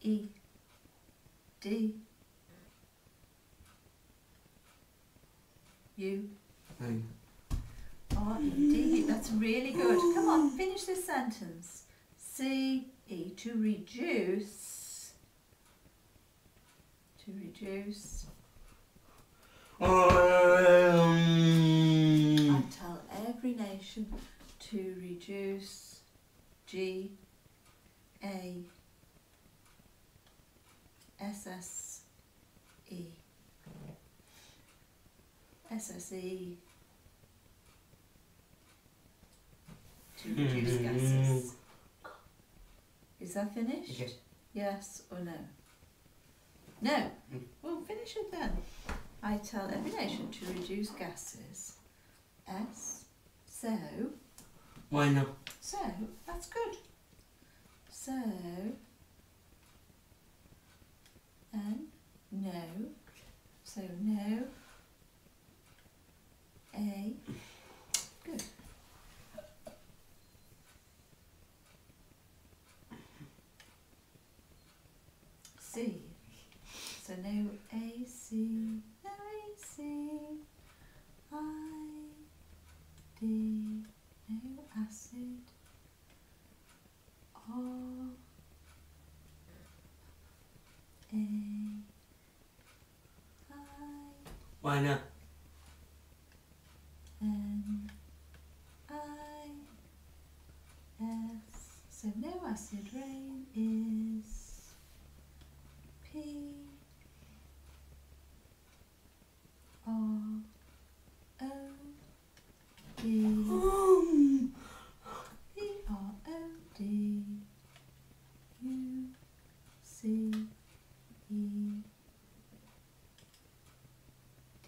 E, D, U, R, E, D. That's really good. Come on, finish this sentence. C, E, to reduce. To reduce. I tell every nation to reduce. G, A, S, S, E. SSE, to reduce gases. Is that finished? Yes. Yes or no? No. Well, finish it then. I tell every nation to reduce gases. S. So. Why not? So, that's good. So. N. No. So, no. A. Good. C. So no AC, no AC. I. D. No acid. R. A. I. Why not? N. I. S. So no acid rain is P. R. O. D. P. R. O. D. U. C. E. D.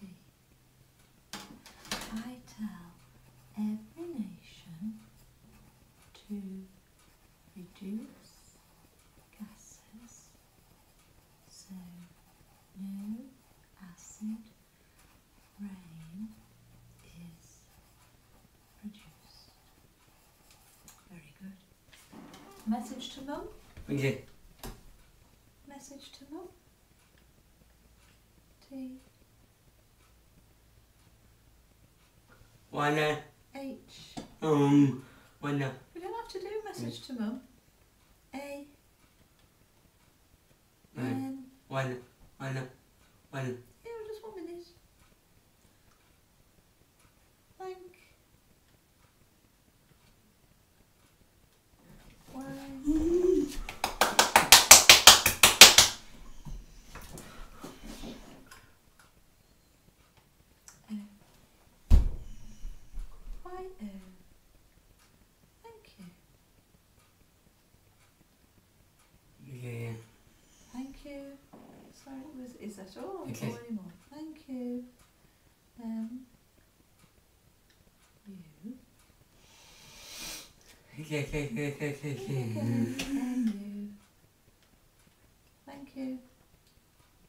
I tell every nation to reduce gases, so no acid rain is produced. Very good. Message to Mum? Okay. Message to Mum? T. Why not? H. Why not? We don't have to do message to Mum. A. N. Why not? Why not? Why not? Yeah, just 1 minute. Thank. One. Y-O. Thank you. Yeah. Thank you. Sorry, is that all? Okay. Or any more? Thank you. You. Okay. And you. Thank you.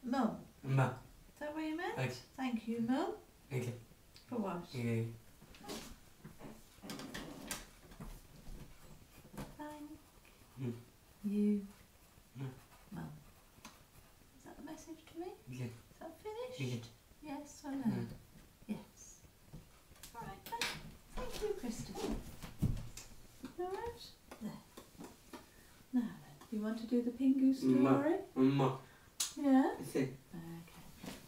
Mum. Ma. Is that what you meant? Okay. Thank you, Mum. Okay. For what? Yeah. Thank you, Mum. Is that the message to me? Yeah. Is that finished? Yeah. Yes or no? Yes. All right. Thank you, Christopher. All right. There. Now then, you want to do the Pingu story? Ma. Yeah. Okay. Okay.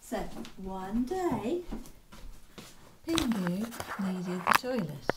So one day, Pingu needed the toilet.